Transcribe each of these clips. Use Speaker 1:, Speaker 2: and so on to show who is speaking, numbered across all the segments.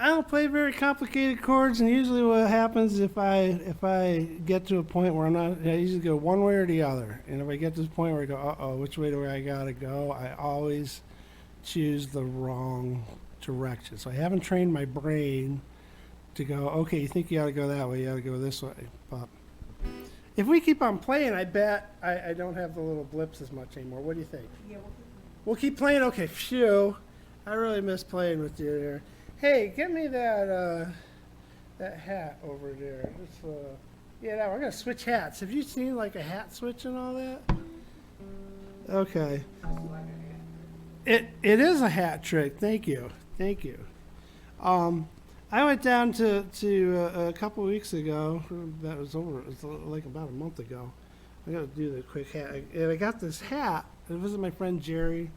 Speaker 1: I don't play very complicated chords, and usually what happens if I get to a point where I'm not, I usually go one way or the other. And if I get to the point where I go, uh-oh, which way do I gotta go? I always choose the wrong direction. So I haven't trained my brain to go, okay, you think you ought to go that way, you ought to go this way. But if we keep on playing, I bet I don't have the little blips as much anymore. What do you think?
Speaker 2: Yeah,
Speaker 1: We'll keep playing? Okay, phew. I really miss playing with you there. Hey, get me that hat over there. Yeah, now we're gonna switch hats. Have you seen like a hat switch and all that? Okay. It is a hat trick. Thank you. Thank you. I went down to a couple weeks ago. That was over. It was like about a month ago. I got to do the quick hat, and I got this hat. I visited my friend Jerry.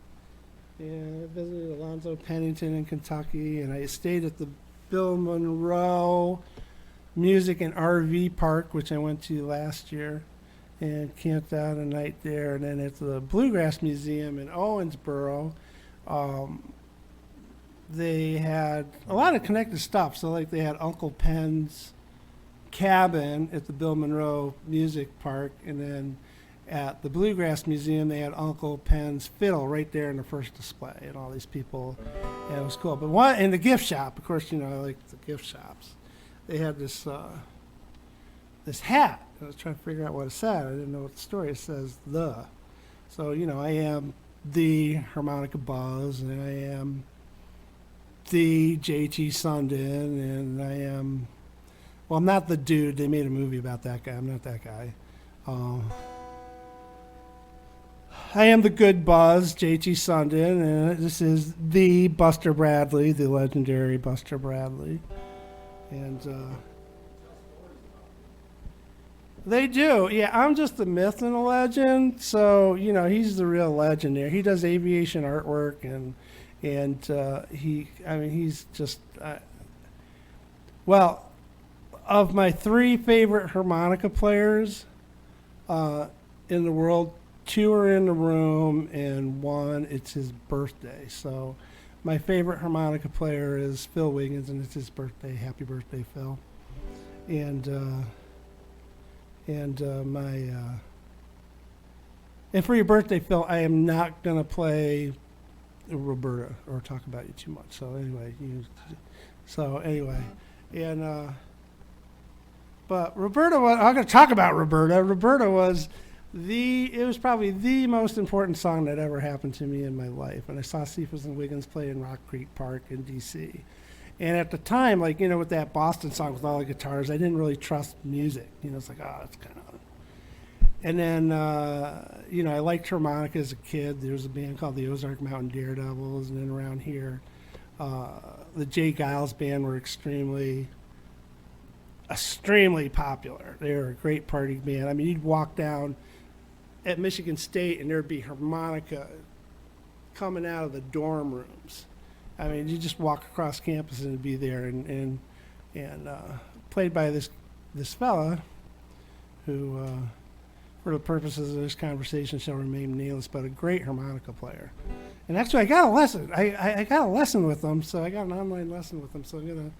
Speaker 1: And I visited Alonzo Pennington in Kentucky, and I stayed at the Bill Monroe Music and RV Park, which I went to last year, and camped out a night there. And then at the Bluegrass Museum in Owensboro, they had a lot of connected stuff. So like they had Uncle Penn's cabin at the Bill Monroe Music Park, and then at the Bluegrass Museum, they had Uncle Penn's fiddle right there in the first display, and all these people. Yeah, it was cool. But one in the gift shop, of course, you know, I like the gift shops. They had this hat. I was trying to figure out what it said. I didn't know what the story. It says the. So you know, I am the Harmonica Buzz, and I am the JT Sunden, and I am. Well, I'm not the dude. They made a movie about that guy. I'm not that guy. I am the good Buzz, JT Sunden, and this is the Buster Bradley, the legendary Buster Bradley. And they do. Yeah, I'm just the myth and the legend. So, you know, he's the real legend there. He does aviation artwork, and he's just, well, of my three favorite harmonica players in the world, two are in the room, and one, it's his birthday. So my favorite harmonica player is Phil Wiggins, and it's his birthday. Happy birthday, Phil. And for your birthday, Phil, I am not going to play Roberta or talk about you too much. So anyway, but Roberta I'm going to talk about Roberta. Roberta was it was probably the most important song that ever happened to me in my life. And I saw Cephas and Wiggins play in Rock Creek Park in D.C. And at the time, like, you know, with that Boston song with all the guitars, I didn't really trust music. You know, it's like, oh, it's kind of. And then, you know, I liked harmonica as a kid. There was a band called the Ozark Mountain Daredevils. And then around here, the Jay Giles band were extremely popular. They were a great party band. I mean, you'd walk down at Michigan State, and there'd be harmonica coming out of the dorm rooms. I mean, you just walk across campus and it'd be there, and played by this fella who, for the purposes of this conversation, shall remain nameless, but a great harmonica player. And actually, I got a lesson. I got a lesson with him, so I got an online lesson with him. So I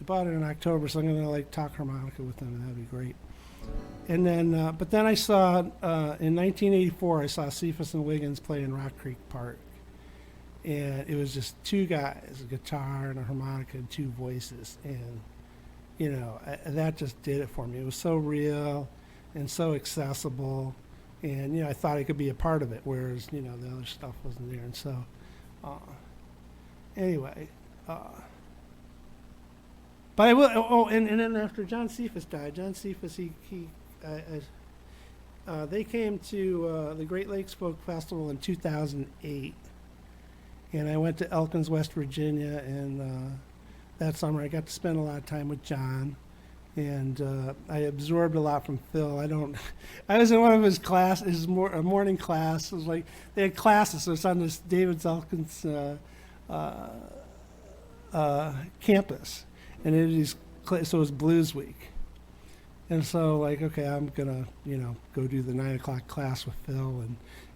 Speaker 1: bought it in October, so I'm gonna like talk harmonica with him, and that'd be great. And then, but then I saw in 1984, I saw Cephas and Wiggins play in Rock Creek Park, and it was just two guys, a guitar and a harmonica and two voices, and you know, that just did it for me. It was so real and so accessible, and you know, I thought I could be a part of it, whereas you know, the other stuff wasn't there. And so, anyway. But I will. Oh, and then after John Cephas died, John Cephas, they came to the Great Lakes Folk Festival in 2008, and I went to Elkins, West Virginia, and that summer I got to spend a lot of time with John, and I absorbed a lot from Phil. I was in one of his classes, a morning class. It was like they had classes, so it's on this David Elkins campus. And so it was Blues Week. And so, like, okay, I'm going to, you know, go do the 9 o'clock class with Phil.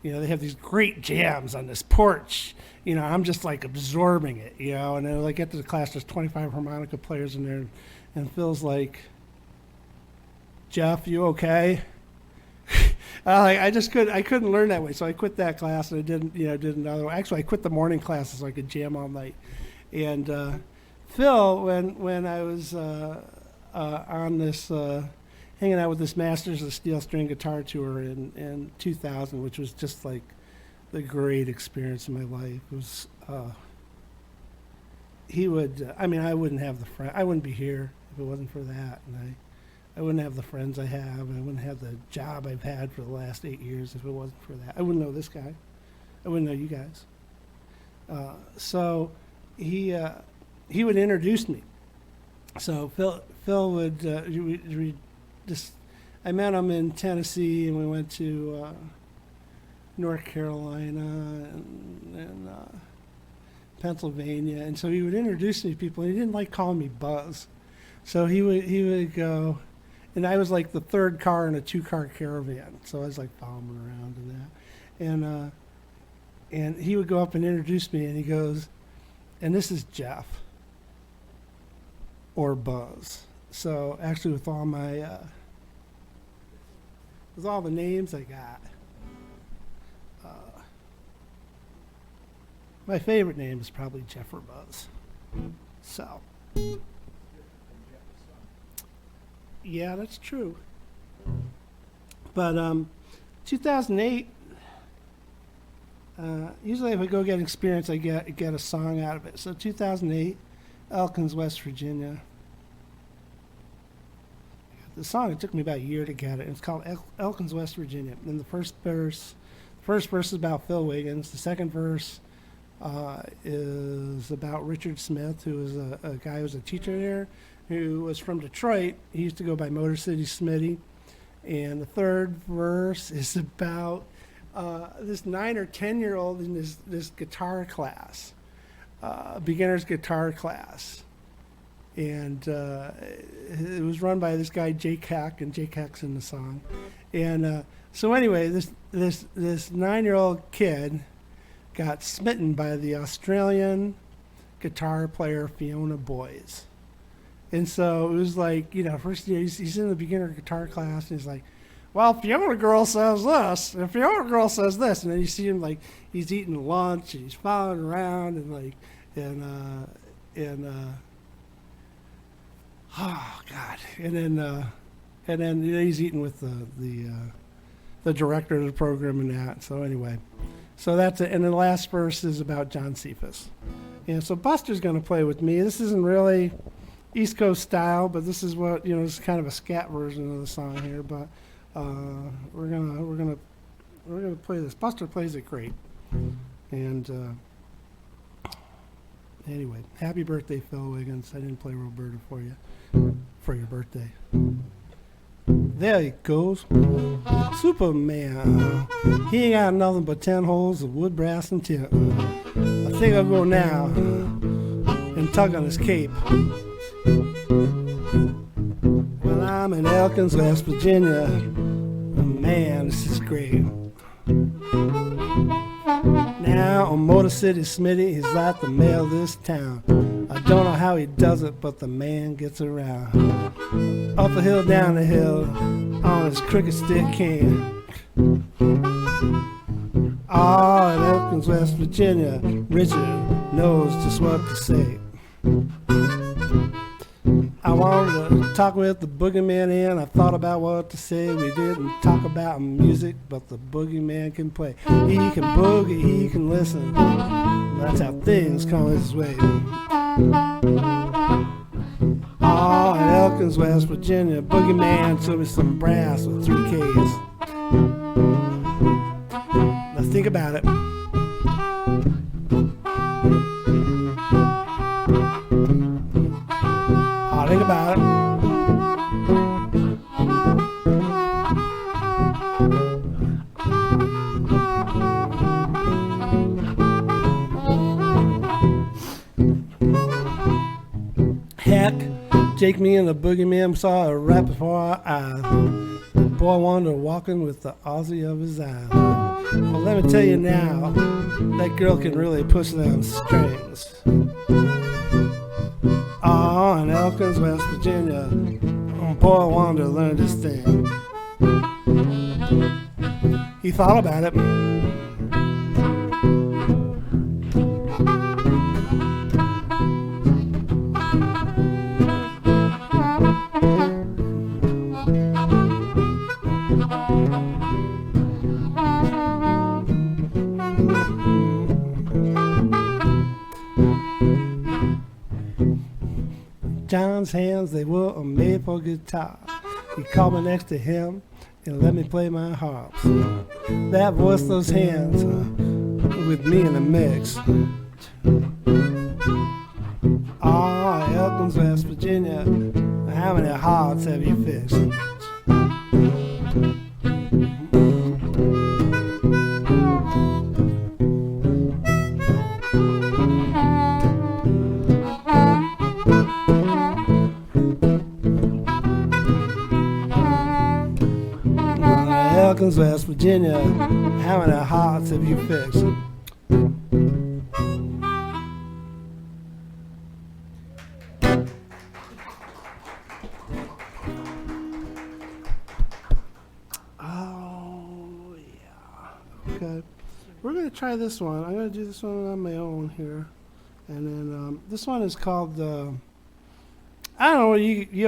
Speaker 1: You know, they have these great jams on this porch. You know, I'm just like absorbing it, you know. And then I get to the class, there's 25 harmonica players in there, and Phil's like, Jeff, you okay? I couldn't learn that way, so I quit that class and I did another one. Actually, I quit the morning classes so I could jam all night. And Phil, when I was on this hanging out with this Masters of Steel String Guitar tour in 2000, which was just like the great experience of my life. It was he would I wouldn't have I wouldn't be here if it wasn't for that, and I wouldn't have the friends I have, and I wouldn't have the job I've had for the last 8 years if it wasn't for that. I wouldn't know this guy. I wouldn't know you guys. So he would introduce me. So Phil would I met him in Tennessee, and we went to North Carolina and Pennsylvania, and so he would introduce me to people, and he didn't like calling me Buzz. So he would go, and I was like the third car in a 2-car caravan, so I was like following around and that, and he would go up and introduce me, and he goes, and this is Jeff or Buzz. So actually, with all my with all the names I got, my favorite name is probably Jepherbuzz. So. Yeah, that's true. But 2008, usually if I go get experience, I get a song out of it. So 2008, Elkins, West Virginia. The song, it took me about a year to get it. It's called Elkins, West Virginia. And the first verse is about Phil Wiggins. The second verse is about Richard Smith, who was a guy who was a teacher there, who was from Detroit. He used to go by Motor City Smitty. And the third verse is about this 9 or 10-year-old in this guitar class, beginner's guitar class. And it was run by this guy, Jake Hack, and Jake Hack's in the song. And so anyway, this 9-year-old kid got smitten by the Australian guitar player Fiona Boyes. And so it was like, first he's in the beginner guitar class, and he's like, well, Fiona girl says this, and Fiona girl says this. And then you see him like he's eating lunch, and he's following around, and oh God. And then he's eating with the director of the program and that. So anyway, so that's it. And the last verse is about John Cephas. And so Buster's going to play with me. This isn't really East Coast style, but this is what this is kind of a scat version of the song here. But we're gonna play this. Buster plays it great. And anyway, happy birthday, Phil Wiggins. I didn't play Roberta for you for your birthday. There he goes, Superman. He ain't got nothing but 10 holes of wood, brass, and tin. I think I'll go now and tug on his cape. Well, I'm in Elkins, West Virginia. Man, this is great. Now on Motor City Smitty, he's like the mayor of this town. I don't know how he does it, but the man gets around. Up a hill, down the hill, on his cricket stick cane. Oh, in Elkins, West Virginia, Richard knows just what to say. I wanted to talk with the boogeyman and I thought about what to say. We didn't talk about music, but the boogeyman can play. He can boogie, he can listen. That's how things come his way. Oh, in Elkins, West Virginia, boogeyman took me some brass with 3 Ks. Let's think about it. Think about it. Heck, Jake, me, and the boogeyman saw it right before our eyes. Boy wandered walking with the Aussie of his eyes. Well, let me tell you now, that girl can really push them strings. Oh, in Elkins, West Virginia, boy wanted to learn this thing. He thought about it. John's hands, they were made for guitar. He called me next to him and let me play my harps. That voice, those hands, with me in the mix. Oh, Elkins, West Virginia, how many hearts have you fixed? Elkins, West Virginia, how many hearts have you fixed? Oh, yeah. Okay. We're going to try this one. I'm going to do this one on my own here. And then this one is called, I don't know, you